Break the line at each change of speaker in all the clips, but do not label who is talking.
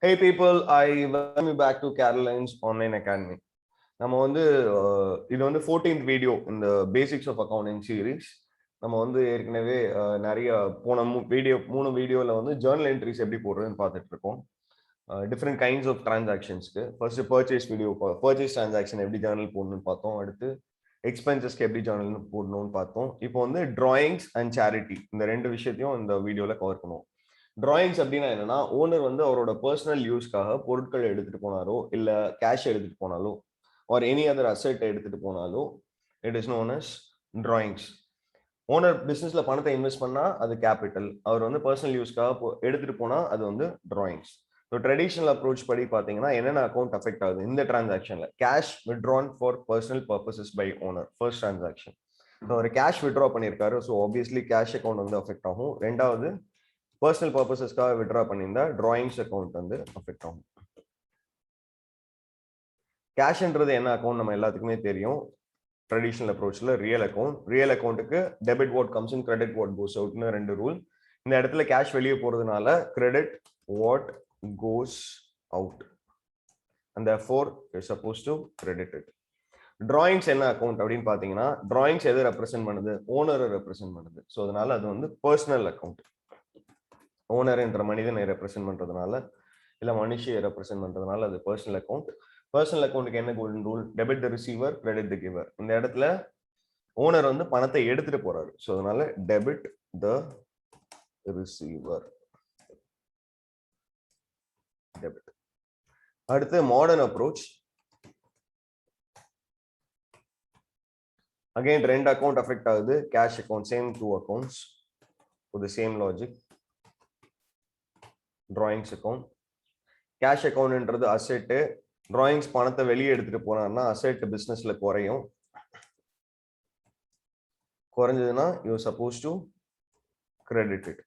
Hey people, I welcome you back to Caroline's Online Academy. நம்ம வந்து இது வந்து 14th வீடியோ இந்த பேசிக்ஸ் ஆஃப் அக்கவுண்டிங் சீரீஸ். நம்ம வந்து ஏற்கனவே நிறைய போன மூணு வீடியோவில் வந்து ஜேர்னல் என்ட்ரிஸ் எப்படி போடுறதுன்னு பார்த்துட்டு இருக்கோம். டிஃப்ரெண்ட் கைண்ட்ஸ் ஆஃப் டிரான்சாக்ஷன்ஸ்க்கு ஃபர்ஸ்ட் பர்ச்சேஸ் டிரான்சாக்ஷன் எப்படி ஜேர்னல் போடணும்னு பார்த்தோம். அடுத்து எக்ஸ்பென்சஸ்க்கு எப்படி ஜேர்னல் போடணும்னு பார்த்தோம். இப்போ வந்து டிராயிங்ஸ் அண்ட் சேரிட்டி இந்த ரெண்டு விஷயத்தையும் இந்த வீடியோவில் கவர் பண்ணுவோம். டிராயிங்ஸ் அப்படின்னா என்னன்னா, ஓனர் வந்து அவரோட பர்சனல் யூஸ்க்காக பொருட்களை எடுத்துட்டு போனாரோ இல்ல கேஷ் எடுத்துட்டு போனாலோ ஆர் எனி அதர் அசெட் எடுத்துட்டு போனாலோ it is known as drawings. Owner பிசினஸ்ல பணத்தை இன்வெஸ்ட் பண்ணா அது கேபிட்டல். அவர் வந்து பர்சனல் யூஸ்க்காக எடுத்துட்டு போனா அது வந்து டிராயிங்ஸ். ஸோ ட்ரெடிஷனல் அப்ரோச் படி பார்த்தீங்கன்னா என்னென்ன அக்கௌண்ட் அஃபெக்ட் ஆகுது இந்த டிரான்சாக்ஷன்ல? Cash withdrawn for personal purposes by owner, first transaction. அவர் கேஷ் வித்ட்ரா பண்ணியிருக்காரு, ஸோ ஆப்வியஸ்லி கேஷ் அக்கௌண்ட் வந்து அஃபெக்ட் ஆகும். ரெண்டாவது, பர்சனல் பர்பசஸ்க்காக வித்ட்ரா பண்ணியிருந்தா டிராயிங்ஸ் அக்கௌண்ட் வந்து அஃபெக்ட் ஆகும். கேஷ்ன்றது என்ன அக்கௌண்ட் நம்ம எல்லாத்துக்குமே தெரியும். ட்ரெடிஷனல் அப்ரோச்ல ரியல் அக்கௌண்ட்டுக்கு debit what comes in, credit what goes அவுட்னு ரெண்டு ரூல். இந்த இடத்துல கேஷ் வெளியே போறதுனால credit what goes out and therefore you're supposed to credit it. Drawings என்ன அக்கௌண்ட் அப்படின்னு பாத்தீங்கன்னா, டிராயிங்ஸ் எதை ரெப்ரசென்ட் பண்ணுது? ஓனரை ரெப்ரசென்ட் பண்ணுது. ஸோ அதனால அது வந்து பர்சனல் அக்கௌண்ட். ஓனர் என்ற மனிதனை ரெப்ரசென்ட் பண்றதுனால இல்ல மனுஷியை ரெப்ரசென்ட் பண்றதுனால அது பர்சனல் அக்கௌண்ட். பர்சனல் அக்கௌண்ட்டுக்கு என்ன golden rule? Debit the receiver, credit the giver. இந்த இடத்துல ஓனர் வந்து பணத்தை எடுத்துட்டு போறாரு, ஸோ அதனால டெபிட் த ரிசீவர், டெபிட். அடுத்து மாடர்ன் அப்ரோச். அகைன் ரெண்டு அக்கௌண்ட் அஃபெக்ட் ஆகுது. Cash account, same two accounts for the same logic. Drawings account, cash அக்கௌண்ட்ன்றது அசெட். டிராயிங்ஸ் பணத்தை வெளியே எடுத்துட்டு போனார்னா அசெட் பிசினஸ்ல குறையும். குறைஞ்சதுன்னா you suppose to credit it.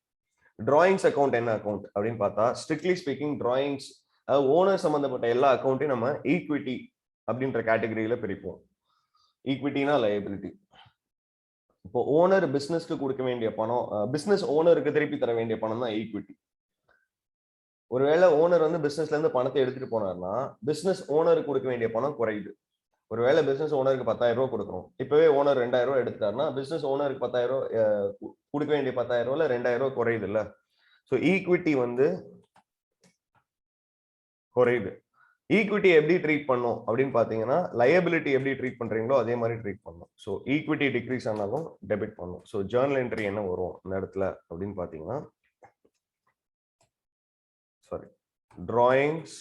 Drawings account என்ன அக்கௌண்ட் அப்படின்னு பார்த்தா, ஸ்ட்ரிக்ட்லி ஸ்பீக்கிங் டிராயிங்ஸ் ஓனர் சம்பந்தப்பட்ட எல்லா அக்கௌண்ட்டையும் நம்ம ஈக்விட்டி அப்படின்ற கேட்டகரியில பிரிப்போம். ஈக்விட்டினா லயபிலிட்டி. இப்போ ஓனர் பிசினஸ்க்கு கொடுக்க வேண்டிய பணம், பிசினஸ் ஓனருக்கு திருப்பி தர வேண்டிய பணம் தான் ஈக்விட்டி. ஒருவேளை ஓனர் வந்து பிசினஸ்ல இருந்து பணத்தை எடுத்துட்டு போனார்னா பிசினஸ் ஓனருக்கு கொடுக்க வேண்டிய பணம் குறையுது. ஒருவேளை பிசினஸ் ஓனருக்கு 10,000 ரூபாய் கொடுக்கணும், இப்பவே ஓனர் 2,000 ரூபாய் எடுத்துட்டாருன்னா பிசினஸ் ஓனருக்கு 10,000 ரூபாய் கொடுக்க வேண்டிய 10,000 ரூபாய்ல 2,000 ரூபாய் குறையுது இல்ல. ஸோ ஈக்விட்டி வந்து குறையுது. ஈக்விட்டி எப்படி ட்ரீட் பண்ணும் அப்படின்னு பாத்தீங்கன்னா, லயபிலிட்டி எப்படி ட்ரீட் பண்றீங்களோ அதே மாதிரி ட்ரீட் பண்ணும். ஸோ ஈக்விட்டி டிக்ரீஸ் ஆனாலும் டெபிட் பண்ணும். ஸோ ஜேர்னல் என்ட்ரி என்ன வரும் இந்த இடத்துல அப்படின்னு பாத்தீங்கன்னா, sorry, drawings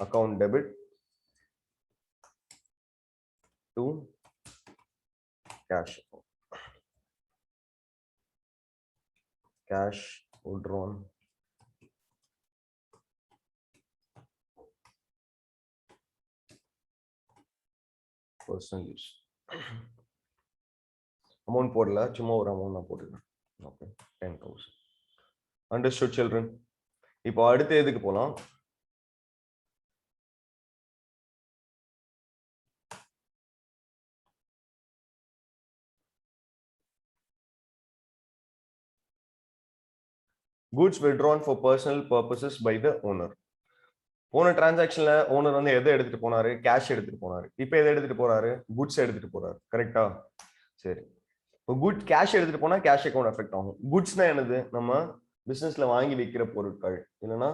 account debit to cash account. Cash withdrawn personal use. Amount போடல, சும்மா ஒரு அமௌண்ட் நான் போட்டுக்கிறேன். ஓகே, 10,000. Understood children? இப்போ அடுத்து எதுக்கு போலாம்? Goods withdrawn for personal purposes by the owner. போன டிரான்சாக்ஷன்ல ஓனர் வந்து எதை எடுத்துட்டு போனாரு? கேஷ் எடுத்துட்டு போனாரு. இப்போ எதை எடுத்துட்டு போறாரு? குட்ஸ் எடுத்துட்டு போறாரு. கரெக்டா? சரி, இப்போ குட் கேஷ் எடுத்துட்டு போனா கேஷ் அக்கௌண்ட் அஃபெக்ட் ஆகும். குட்ஸ்னா என்னது? நம்ம பிசினஸ்ல வாங்கி விற்கிற பொருட்கள், இல்லைன்னா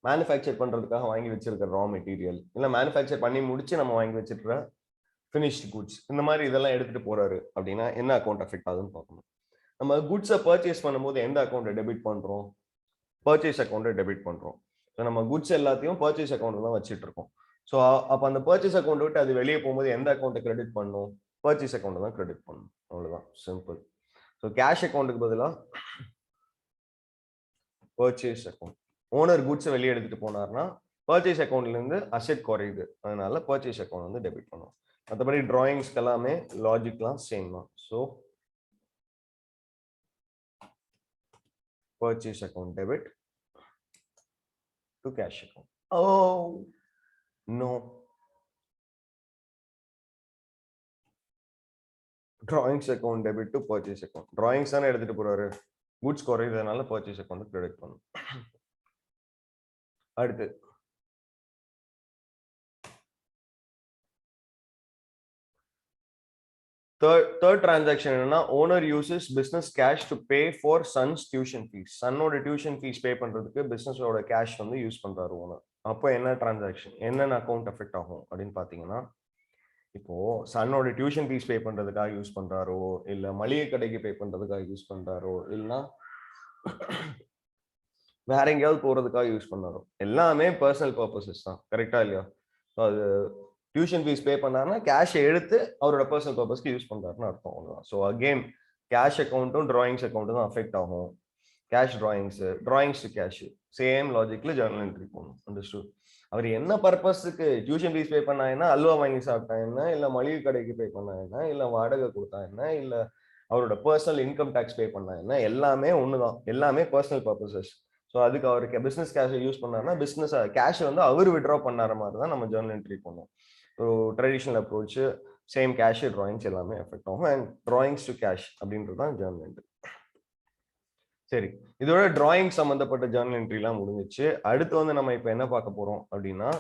மேனுஃபேக்சர் பண்றதுக்காக வாங்கி வச்சிருக்கிற ரா மெட்டீரியல், இல்லை மேனுஃபேக்சர் பண்ணி முடிச்சு நம்ம வாங்கி வச்சிருக்கிற ஃபினிஷ்டு குட்ஸ், இந்த மாதிரி இதெல்லாம் எடுத்துட்டு போறாரு அப்படின்னா என்ன அக்கௌண்ட் அஃபெக்ட் ஆகுதுன்னு பார்க்கணும். நம்ம குட்ஸை பர்ச்சேஸ் பண்ணும்போது எந்த அக்கௌண்ட்டை டெபிட் பண்றோம்? பர்ச்சேஸ் அக்கௌண்ட்டை டெபிட் பண்றோம். ஸோ நம்ம குட்ஸ் எல்லாத்தையும் பர்ச்சேஸ் அக்கௌண்ட் தான் வச்சுட்டு இருக்கோம். ஸோ அப்போ அந்த பர்ச்சேஸ் அக்கௌண்ட் விட்டு அது வெளியே போகும்போது எந்த அக்கௌண்ட்டை கிரெடிட் பண்ணும்? பர்ச்சேஸ் அக்கௌண்ட் தான் கிரெடிட் பண்ணும். அவ்வளவுதான், சிம்பிள். ஸோ கேஷ் அக்கௌண்ட்டுக்கு பதிலாக பர்ச்சேஸ் அக்கௌண்ட். ஓனர் குட்ஸை வெளியே எடுத்துட்டு போனார்னா பர்ச்சேஸ் அக்கௌண்ட்ல இருந்து அசெட் குறையுது, அதனால பர்ச்சேஸ் அக்கௌண்ட் வந்து டெபிட் பண்ணும். மற்றபடி டிராயிங்ஸ்க்கு எல்லாமே லாஜிக்லாம் சேம் தான். So purchase account debit to cash account. Oh no, drawings account debit to purchase account. drawings தானே எடுத்துட்டு போறாரு, குட்ஸ் குறையுதுனால purchase account கிரெடிட் பண்ணும். அடுத்து third transaction என்னன்னா owner uses business cash to pay for son's tuition fees. சன்னோட tuition fees pay பண்றதுக்கு பிசினஸோட cash வந்து யூஸ் பண்றாரு ஓனர். அப்போ என்ன டிரான்சாக்ஷன், என்னென்ன அக்கௌண்ட் அஃபெக்ட் ஆகும் அப்படின்னு பாத்தீங்கன்னா, இப்போ சன்னோட டியூஷன் ஃபீஸ் பே பண்றதுக்காக யூஸ் பண்றாரோ, இல்ல மளிகை கடைக்கு பே பண்றதுக்காக யூஸ் பண்றாரோ, இல்லைன்னா வேற எங்கேயாவது போறதுக்காக யூஸ் பண்ணாரோ, எல்லாமே பர்சனல் பர்பசஸ் தான். கரெக்டா இல்லையா? அது டியூஷன் ஃபீஸ் பே பண்ணாருன்னா கேஷை எடுத்து அவரோட பர்சனல் பர்பஸ்க்கு யூஸ் பண்றாருன்னு அர்த்தம். அவ்வளோதான். ஸோ அகெயின் கேஷ் அக்கௌண்ட்டும் டிராயிங்ஸ் அக்கௌண்ட்டும் தான் அஃபெக்ட் ஆகும். Cash drawings to cash same லாஜிக்ல ஜர்னல் என்ட்ரி போகணும். அண்டர்ஸ்டுட்? அவர் என்ன பர்பஸுக்கு டியூஷன் ஃபீஸ் பே பண்ணா என்ன, அல்வா வாங்கி சாப்பிட்டா என்ன, இல்ல மளிகை கடைக்கு பே பண்ணா என்ன, இல்ல வாடகை கொடுத்தா என்ன, இல்ல அவரோட பர்சனல் இன்கம் டேக்ஸ் பே பண்ணா என்ன, எல்லாமே ஒண்ணுதான். எல்லாமே பர்சனல் பர்பசஸ். ஸோ அதுக்கு அவருக்கு பிசினஸ் கேஷை யூஸ் பண்ணாருன்னா பிசினஸ் கேஷை வந்து அவர் விட்ரா பண்ணார மாதிரி தான் நம்ம ஜர்னல் என்ட்ரி பண்ணோம். So traditional approach same cash drawings எல்லாமே எஃபெக்ட் ஆகும். அண்ட் டிராயிங்ஸ் டு கேஷ் அப்படின்றது தான் ஜர்னல் என்ட்ரி. சரி, இதோட டிராயிங் சம்பந்தப்பட்ட ஜர்னல் என்ட்ரிலாம் முடிஞ்சிச்சு. அடுத்து வந்து நம்ம இப்போ என்ன பார்க்க போறோம் அப்படின்னா,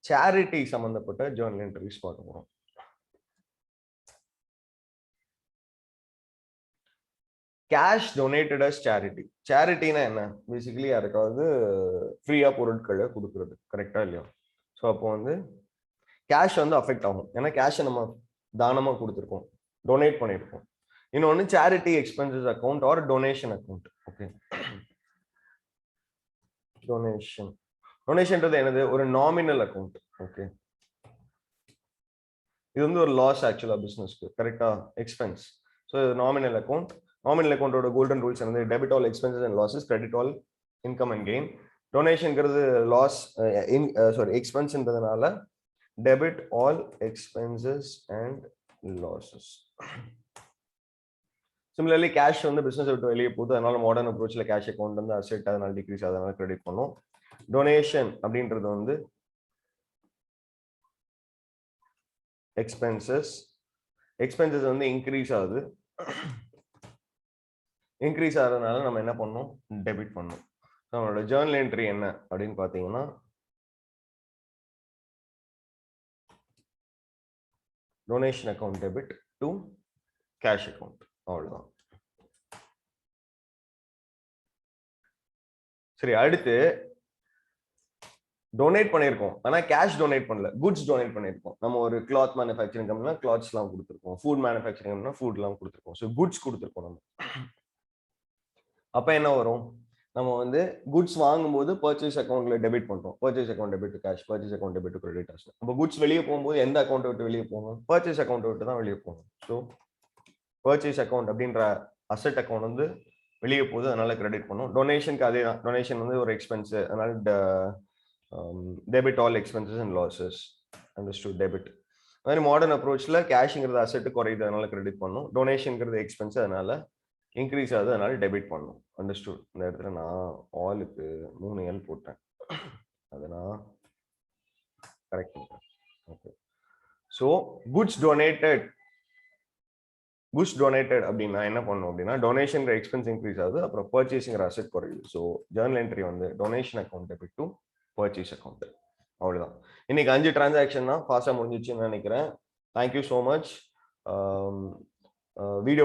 சேரிட்டி சம்பந்தப்பட்ட ஜர்னல் என்ட்ரிஸ் பார்க்க போறோம். Cash donated as charity. சேரிட்டினா என்ன? பேசிக்கலி யாருக்காவது ஃப்ரீயா பொருட்களை கொடுக்கறது. கரெக்டா இல்லையா? ஸோ அப்போ வந்து கேஷ் வந்து அஃபெக்ட் ஆகும். ஏன்னா கேஷை நம்ம தானமா கொடுத்துருக்கோம், டொனேட் பண்ணியிருக்கோம். இன்னொன்று charity expenses account or donation account. Okay, டொனேஷன்ன்றது என்னது? ஒரு நாமினல் அக்கௌண்ட். ஓகே, இது வந்து ஒரு லாஸ் ஆக்சுவலா பிசினஸ்க்கு. கரெக்டா? Expense. So nominal account. Nominal அக்கௌண்டோட கோல்டன் ரூல்ஸ் என்னது? Debit all expenses and losses, credit all income and gain. டொனேஷன்ங்கிறது லாஸ் எக்ஸ்பென்ஸ்ன்றதுனால debit all expenses and losses. Similarly, cash வந்து business விட்டு வெளியே போகுது, அதனால மாடர்ன் அப்ரோச்ல கேஷ் அக்கௌண்ட் வந்து அசெட், அதனால டிக்ரீஸ், அதனால கிரெடிட் பண்ணும். டொனேஷன் அப்படின்றது வந்து எக்ஸ்பென்சஸ் வந்து இன்க்ரீஸ் ஆகுது. இன்க்ரீஸ் ஆகிறதுனால நம்ம என்ன பண்ணோம்? டெபிட் பண்ணோம். நம்மளோட ஜர்னல் என்ட்ரி என்ன அப்படின்னு பார்த்தீங்கன்னா, donation account debit to cash account. அவ்வளவுதான். சரி, அடுத்து டொனேட் பண்ணியிருக்கோம், ஆனா கேஷ் டொனேட் பண்ணல, குட்ஸ் டொனேட் பண்ணியிருக்கோம். நம்ம ஒரு கிளாத் மேனுஃபேக்சரிங் கம்பெனினா கிளாத்ஸ் எல்லாம் கொடுத்துருக்கோம், ஃபுட் மேனுஃபேக்சரிங் கம்பெனினா ஃபுட் எல்லாம் கொடுத்துருக்கோம். ஸோ குட்ஸ் கொடுத்துருக்கோம் நம்ம. அப்ப என்ன வரும்? நம்ம வந்து குட்ஸ் வாங்கும்போது பர்ச்சேஸ் அக்கௌண்ட்ல டெபிட் பண்றோம். Purchase account debit to cash, purchase account debit to credit. அப்போ குட்ஸ் வெளியே போகும்போது எந்த அக்கௌண்ட் விட்டு வெளியே போகணும்? பர்ச்சேஸ் அக்கௌண்ட் விட்டு தான் வெளியே போகணும். ஸோ பர்ச்சேஸ் அக்கௌண்ட் அப்படின்ற அசெட் அக்கௌண்ட் வந்து வெளியே போகுது, அதனால கிரெடிட் பண்ணும். டொனேஷனுக்கு அதே தான். டொனேஷன் வந்து ஒரு எக்ஸ்பென்ஸ், அதனால debit all expenses and losses. Understood? Debit. மாதிரி மாடர்ன் அப்ரோச்ல கேஷ்ங்கிறது அசெட் குறையுது, அதனால கிரெடிட் பண்ணும். டொனேஷன்ங்கிறது எக்ஸ்பென்ஸ், அதனால இன்க்ரீஸ் ஆகுது, அதனால டெபிட் பண்ணும். அண்டர்ஸ்டுட்? இந்த இடத்துல நான் ஆலுக்கு 3 L போட்டேன், அதை நான் கரெக்ட் பண்ணுறேன். ஓகே, ஸோ குட்ஸ் டொனேட்டட் அப்படின்னா என்ன பண்ணும் அப்படின்னா, டொனேஷன் எக்ஸ்பென்ஸ் இன்க்ரீஸ் ஆகுது, அப்புறம் பர்ச்சேசிங்கிற அசெட் குறையுது. ஸோ ஜர்னல் என்ட்ரி வந்து donation account debit to purchase account. அவ்வளவுதான். இன்னைக்கு 5 டிரான்சாக்ஷன் தான் ஃபாஸ்டா முடிஞ்சிச்சுன்னு நினைக்கிறேன். Thank you so much. வீடியோ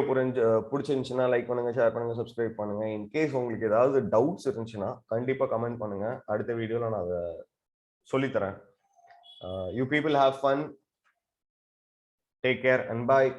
பிடிச்சிருந்துச்சுன்னா லைக் பண்ணுங்க, ஷேர் பண்ணுங்க, சப்ஸ்கிரைப் பண்ணுங்க. இன்கேஸ் உங்களுக்கு ஏதாவது டவுட்ஸ் இருந்துச்சுன்னா கண்டிப்பா கமெண்ட் பண்ணுங்க, அடுத்த வீடியோல நான் அதை சொல்லித்தரேன். You people have fun, take care and bye.